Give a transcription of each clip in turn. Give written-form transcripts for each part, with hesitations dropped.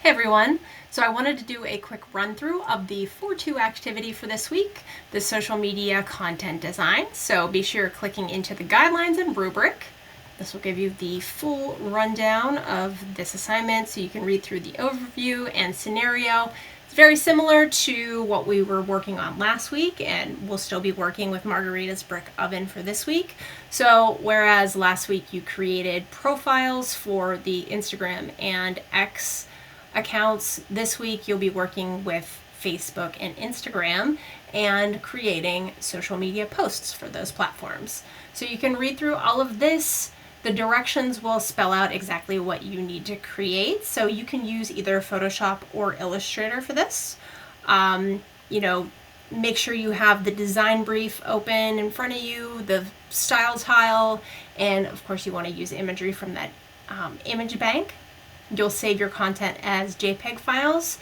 Hey everyone! So I wanted to do a quick run through of the 4.2 activity for this week, the social media content design. So be sure clicking into the guidelines and rubric. This will give you the full rundown of this assignment so you can read through the overview and scenario. It's very similar to what we were working on last week, and we'll still be working with Margarita's brick oven for this week. So whereas last week you created profiles for the Instagram and X accounts, this week you'll be working with Facebook and Instagram and creating social media posts for those platforms. So you can read through all of this. The directions will spell out exactly what you need to create, so you can use either Photoshop or Illustrator for this. Make sure you have the design brief open in front of you, the style tile, and of course you want to use imagery from that image bank. You'll save your content as JPEG files.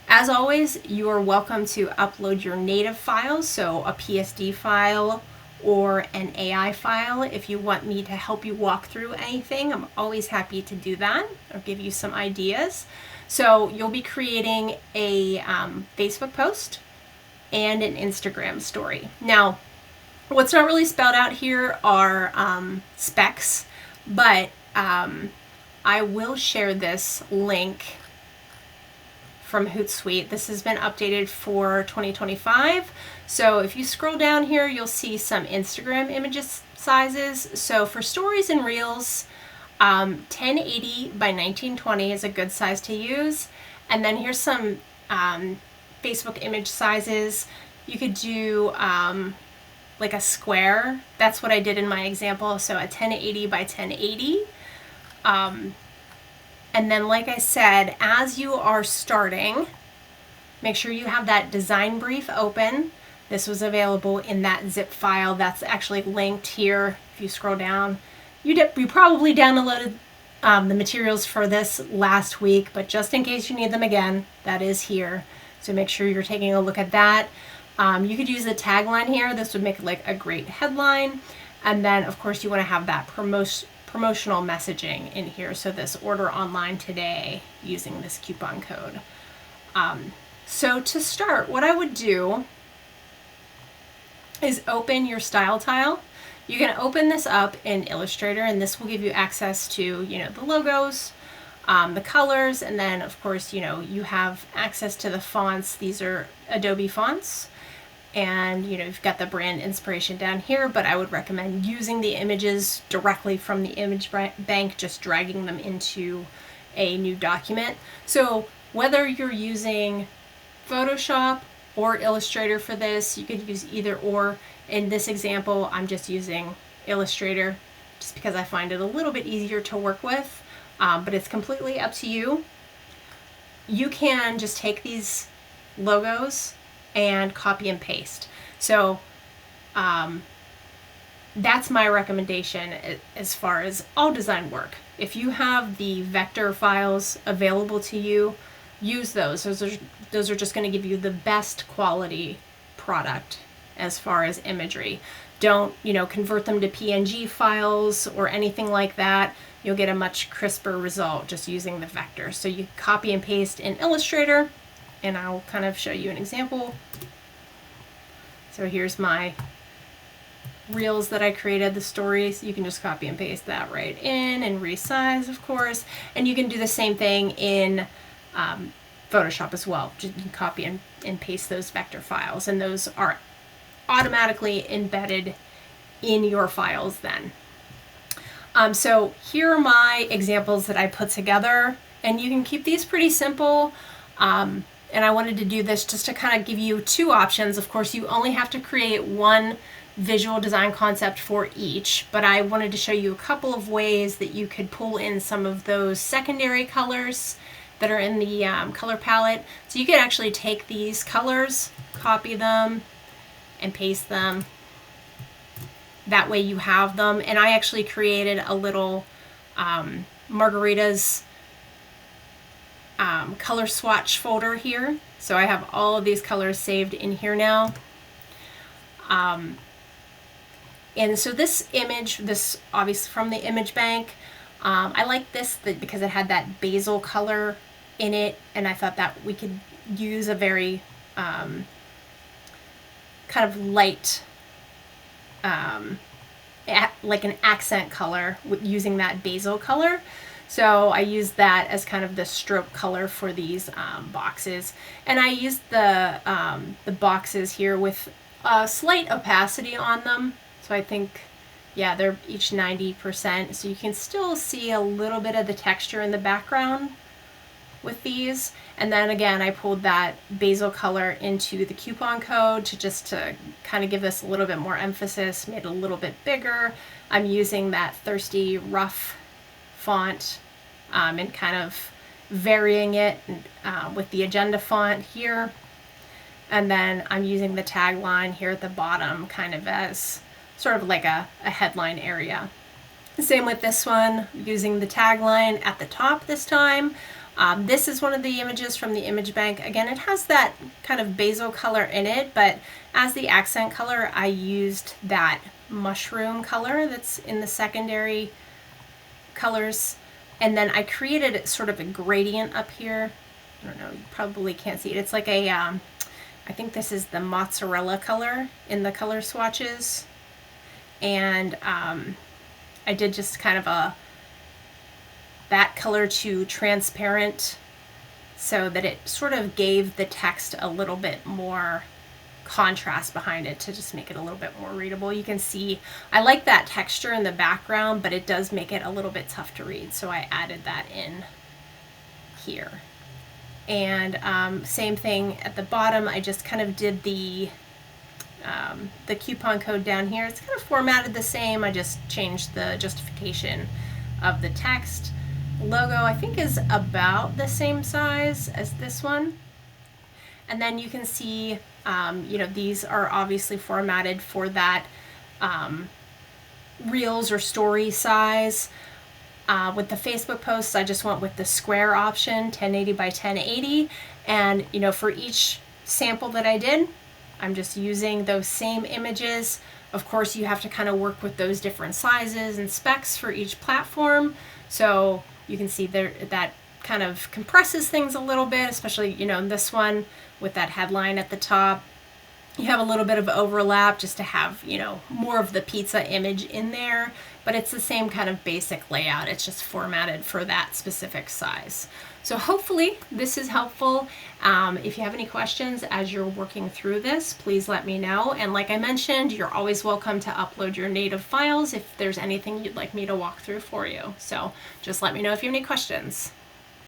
As always, you are welcome to upload your native files, so a PSD file or an AI file. If you want me to help you walk through anything, I'm always happy to do that or give you some ideas. So you'll be creating a Facebook post and an Instagram story. Now, what's not really spelled out here are specs, but I will share this link from Hootsuite. This has been updated for 2025. So if you scroll down here, you'll see some Instagram images sizes. So for stories and reels, 1080 by 1920 is a good size to use. And then here's some Facebook image sizes. You could do like a square. That's what I did in my example. So a 1080 by 1080. And then, like I said, as you are starting, make sure you have that design brief open. This was available in that zip file that's actually linked here. If you scroll down, you probably downloaded the materials for this last week, but just in case you need them again, that is here. So make sure you're taking a look at that. You could use the tagline here. This would make like a great headline. And then, of course, you want to have that promotional messaging in here. So this order online today using this coupon code. So to start, what I would do is open your style tile. You can open this up in Illustrator, and this will give you access to, the logos, the colors, and then of course, you have access to the fonts. These are Adobe fonts. And you've got the brand inspiration down here, but I would recommend using the images directly from the image bank, just dragging them into a new document. So whether you're using Photoshop or Illustrator for this, you could use either or. In this example, I'm just using Illustrator just because I find it a little bit easier to work with, but it's completely up to you. You can just take these logos and copy and paste. So that's my recommendation as far as all design work. If you have the vector files available to you, use those. Those are just going to give you the best quality product as far as imagery. Don't, convert them to PNG files or anything like that. You'll get a much crisper result just using the vector. So you copy and paste in Illustrator, and I'll kind of show you an example. So here's my reels that I created, the stories. You can just copy and paste that right in and resize, of course. And you can do the same thing in Photoshop as well. Just copy and paste those vector files, and those are automatically embedded in your files then. So here are my examples that I put together, and you can keep these pretty simple. And I wanted to do this just to kind of give you two options. Of course, you only have to create one visual design concept for each, but I wanted to show you a couple of ways that you could pull in some of those secondary colors that are in the color palette. So you could actually take these colors, copy them, and paste them. That way you have them. And I actually created a little Margarita's color swatch folder here. So I have all of these colors saved in here now. And so this image, this obviously from the image bank, I like this because it had that basil color in it, and I thought that we could use a very kind of light, like an accent color using that basil color. So I used that as kind of the stroke color for these boxes. And I used the boxes here with a slight opacity on them. So I think, yeah, they're each 90%. So you can still see a little bit of the texture in the background with these. And then again, I pulled that basil color into the coupon code to kind of give this a little bit more emphasis, made it a little bit bigger. I'm using that Thirsty Rough font and kind of varying it with the agenda font here. And then I'm using the tagline here at the bottom kind of as sort of like a headline area. Same with this one, using the tagline at the top this time. This is one of the images from the image bank. Again, it has that kind of basil color in it, but as the accent color, I used that mushroom color that's in the secondary colors. And then I created sort of a gradient up here. I don't know, you probably can't see it. It's like a, I think this is the mozzarella color in the color swatches. And I did just kind of that color to transparent so that it sort of gave the text a little bit more contrast behind it to just make it a little bit more readable. You can see I like that texture in the background, but it does make it a little bit tough to read, so I added that in here. And same thing at the bottom, I just kind of did the coupon code down here. It's kind of formatted the same, I just changed the justification of the text. Logo I think is about the same size as this one. And then you can see, you know, these are obviously formatted for that Reels or story size. With the Facebook posts, I just went with the square option, 1080 by 1080. And, you know, for each sample that I did, I'm just using those same images. Of course, you have to kind of work with those different sizes and specs for each platform. So you can see there that kind of compresses things a little bit, especially, you know, in this one with that headline at the top. You have a little bit of overlap just to have, you know, more of the pizza image in there, but it's the same kind of basic layout. It's just formatted for that specific size. So hopefully this is helpful. If you have any questions as you're working through this, please let me know. And like I mentioned, you're always welcome to upload your native files if there's anything you'd like me to walk through for you. So just let me know if you have any questions.